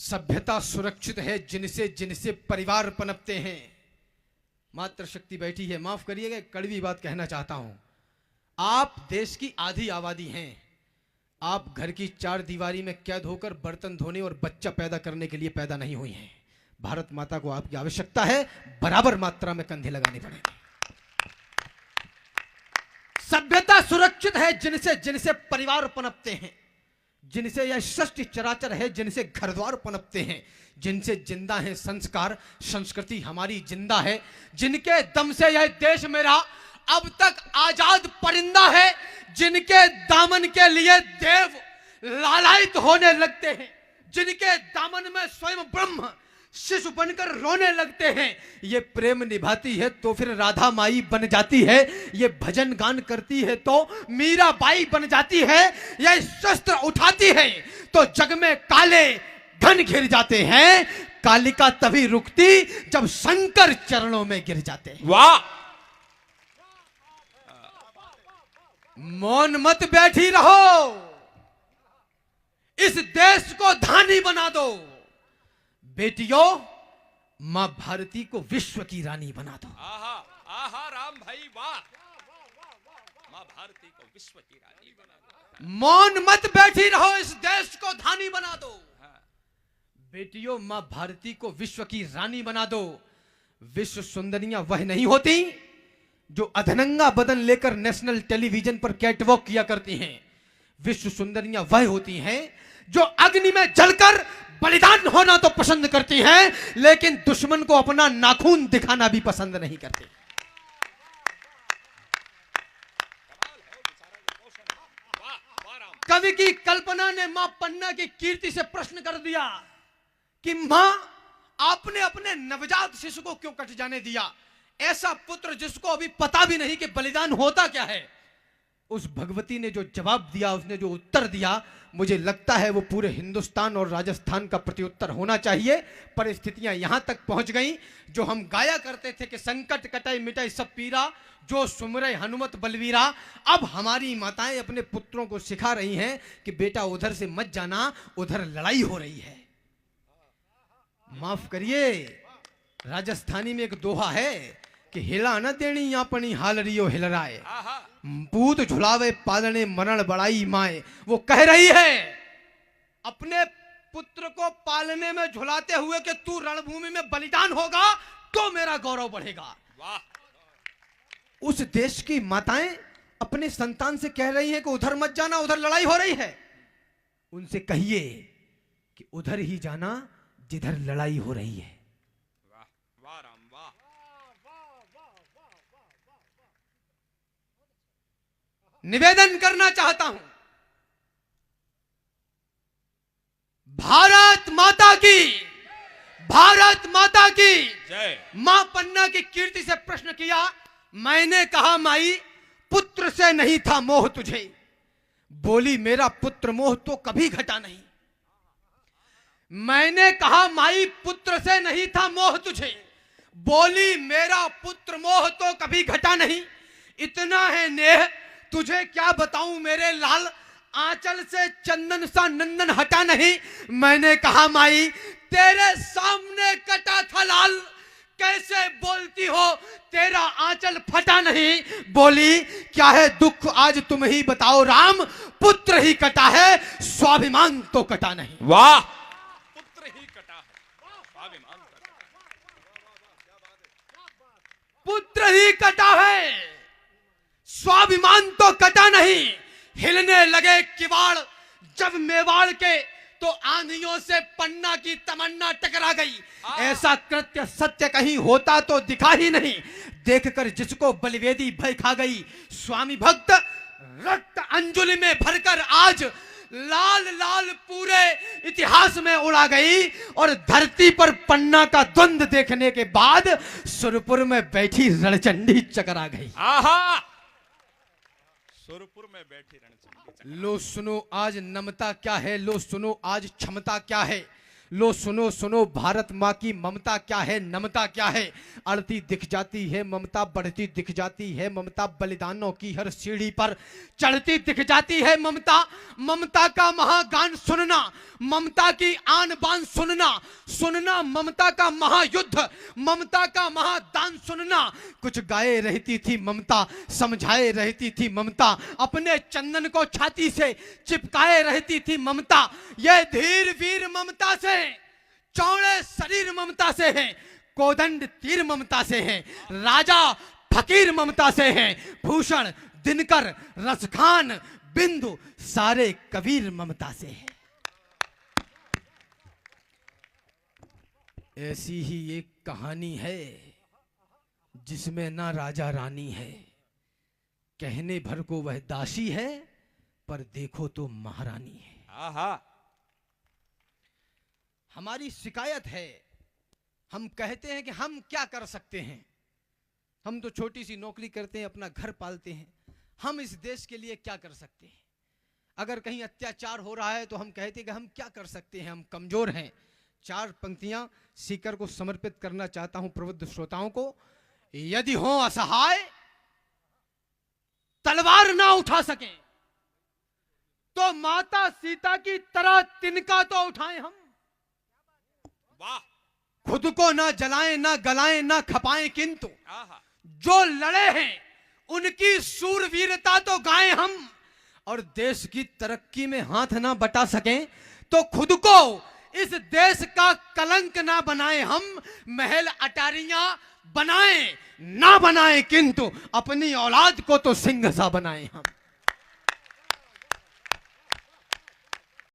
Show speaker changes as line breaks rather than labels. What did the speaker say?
सभ्यता सुरक्षित है जिनसे जिनसे परिवार पनपते हैं। मातृशक्ति बैठी है, माफ करिएगा कड़वी बात कहना चाहता हूं। आप देश की आधी आबादी हैं। आप घर की चार दीवारी में कैद होकर बर्तन धोने और बच्चा पैदा करने के लिए पैदा नहीं हुई हैं। भारत माता को आपकी आवश्यकता है, बराबर मात्रा में कंधे लगाने पड़ेंगे। सभ्यता सुरक्षित है जिनसे जिनसे परिवार पनपते हैं, जिनसे यह सृष्टि चराचर है, जिनसे घर द्वार पनपते हैं, जिनसे जिंदा है संस्कार, संस्कृति हमारी जिंदा है, जिनके दम से यह देश मेरा अब तक आजाद परिंदा है, जिनके दामन के लिए देव लालायित होने लगते हैं, जिनके दामन में स्वयं ब्रह्म शिशु बनकर रोने लगते हैं। ये प्रेम निभाती है तो फिर राधा माई बन जाती है, ये भजन गान करती है तो मीराबाई बन जाती है, ये शस्त्र उठाती है तो जग में काले घन घिर जाते हैं। कालिका तभी रुकती जब शंकर चरणों में गिर जाते हैं।
वाह!
मौन मत बैठी रहो, इस देश को धानी बना दो। बेटियों, मां भारती को विश्व की रानी बना दो।
आहा आहा राम भाई वाह! मां भारती को विश्व की रानी बना दो।
मौन मत बैठी रहो, इस देश को धानी बना दो। बेटियों, मां भारती को विश्व की रानी बना दो। विश्व सुंदरियां वह नहीं होती जो अधनंगा बदन लेकर नेशनल टेलीविजन पर कैटवॉक किया करती हैं। विश्व सुंदरियां वह होती हैं जो अग्नि में जलकर बलिदान होना तो पसंद करती हैं, लेकिन दुश्मन को अपना नाखून दिखाना भी पसंद नहीं करती। कवि की कल्पना ने मां पन्ना की कीर्ति से प्रश्न कर दिया कि मां, आपने अपने नवजात शिशु को क्यों कट जाने दिया? ऐसा पुत्र जिसको अभी पता भी नहीं कि बलिदान होता क्या है। उस भगवती ने जो जवाब दिया, उसने जो उत्तर दिया, मुझे लगता है वो पूरे हिंदुस्तान और राजस्थान का प्रत्युत्तर होना चाहिए। परिस्थितियां यहां तक पहुंच गई, जो हम गाया करते थे कि संकट कटाई मिटाई सब पीरा, जो सुमरे हनुमत बलवीरा। अब हमारी माताएं अपने पुत्रों को सिखा रही हैं कि बेटा उधर से मत जाना, उधर लड़ाई हो रही है। माफ करिए, राजस्थानी में एक दोहा है कि हिला न देनी अपनी हालरियो हिलराए, पूत झुलावे पालने मरण बड़ाई माए। वो कह रही है अपने पुत्र को पालने में झुलाते हुए कि तू रणभूमि में बलिदान होगा तो मेरा गौरव बढ़ेगा।
वाह!
उस देश की माताएं अपने संतान से कह रही हैं कि उधर मत जाना, उधर लड़ाई हो रही है। उनसे कहिए कि उधर ही जाना जिधर लड़ाई हो रही है।
वाह वाह राम वाह!
निवेदन करना चाहता हूं, भारत माता की, भारत माता की
जय।
मां पन्ना की कीर्ति से प्रश्न किया। मैंने कहा माई, पुत्र से नहीं था मोह तुझे। बोली मेरा पुत्र मोह तो कभी घटा नहीं। मैंने कहा माई, पुत्र से नहीं था मोह तुझे। बोली मेरा पुत्र मोह तो कभी घटा नहीं। इतना है नेह तुझे क्या बताऊं मेरे लाल, आंचल से चंदन सा नंदन हटा नहीं। मैंने कहा माई, तेरे सामने कटा था लाल, कैसे बोलती हो तेरा आंचल फटा नहीं। बोली क्या है दुख आज तुम ही बताओ राम, पुत्र ही कटा है स्वाभिमान तो कटा नहीं।
वाह! पुत्र ही कटा है, स्वाभिमान कटा है।
पुत्र ही कटा है, स्वाभिमान तो कटा नहीं। हिलने लगे किवाड़ जब मेवाड़ के, तो आंधियों से पन्ना की तमन्ना टकरा गई। ऐसा कृत्य सत्य कहीं होता तो दिखा ही नहीं। देखकर जिसको बलिवेदी भय खा गई। स्वामी भक्त रक्त अंजुलि में भरकर आज लाल लाल पूरे इतिहास में उड़ा गई। और धरती पर पन्ना का द्वंद देखने के बाद सुरपुर में बैठी रणचंडी चकरा गई।
आहा! सुरपुर में बैठी रणचंडी।
लो सुनो आज नमता क्या है, लो सुनो आज क्षमता क्या है, लो सुनो सुनो भारत माँ की ममता क्या है, नमता क्या है। अड़ती दिख जाती है ममता, बढ़ती दिख जाती है ममता, बलिदानों की हर सीढ़ी पर चढ़ती दिख जाती है ममता। ममता का महागान सुनना, ममता की आन बान सुनना, सुनना ममता का महायुद्ध, ममता का महादान सुनना। कुछ गाए रहती थी ममता, समझाए रहती थी ममता, अपने चंदन को छाती से चिपकाए रहती थी ममता। यह धीर वीर ममता से, चौड़े शरीर ममता से है, कोदंड तीर ममता से है, राजा फकीर ममता से है, भूषण दिनकर रसखान बिंदु सारे कबीर ममता से है। ऐसी ही एक कहानी है जिसमें ना राजा रानी है, कहने भर को वह दासी है, पर देखो तो महारानी है।
आहा,
हमारी शिकायत है, हम कहते हैं कि हम क्या कर सकते हैं, हम तो छोटी सी नौकरी करते हैं, अपना घर पालते हैं, हम इस देश के लिए क्या कर सकते हैं। अगर कहीं अत्याचार हो रहा है तो हम कहते हैं कि हम क्या कर सकते हैं, हम कमजोर हैं। 4 पंक्तियां सीकर को समर्पित करना चाहता हूं प्रबुद्ध श्रोताओं को। यदि हो असहाय, तलवार ना उठा सकें, तो माता सीता की तरह तिनका तो उठाएं हम।
वाह,
खुद को ना जलाएं, ना गलाएं, ना खपाएं, किंतु
आहा,
जो लड़े हैं उनकी सूरवीरता तो गाएं हम। और देश की तरक्की में हाथ ना बटा सकें तो खुद को इस देश का कलंक ना बनाएं हम। महल अटारियां बनाएं ना बनाएं, किंतु अपनी औलाद को तो सिंह सा बनाएं हम।